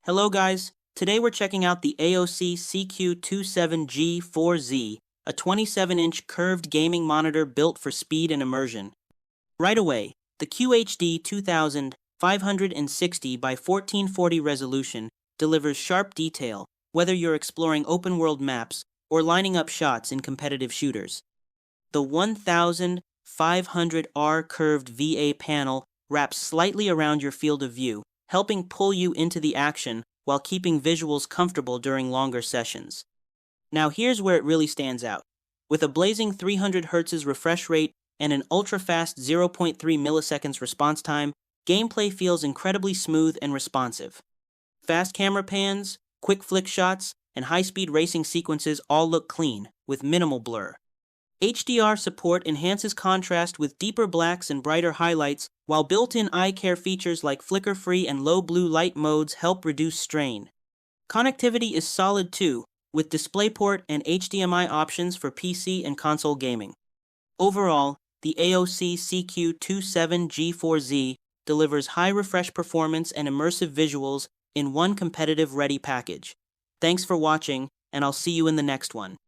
Hello guys, today we're checking out the AOC CQ27G4Z, a 27-inch curved gaming monitor built for speed and immersion. Right away, the QHD 2560 by 1440 resolution delivers sharp detail, whether you're exploring open-world maps or lining up shots in competitive shooters. The 1500R curved VA panel wraps slightly around your field of view, helping pull you into the action while keeping visuals comfortable during longer sessions. Now here's where it really stands out. With a blazing 300 Hz refresh rate and an ultra-fast 0.3 milliseconds response time, gameplay feels incredibly smooth and responsive. Fast camera pans, quick flick shots, and high-speed racing sequences all look clean, with minimal blur. HDR support enhances contrast with deeper blacks and brighter highlights, while built-in eye care features like flicker-free and low blue light modes help reduce strain. Connectivity is solid too, with DisplayPort and HDMI options for PC and console gaming. Overall, the AOC CQ27G4Z delivers high refresh performance and immersive visuals in one competitive-ready package. Thanks for watching, and I'll see you in the next one.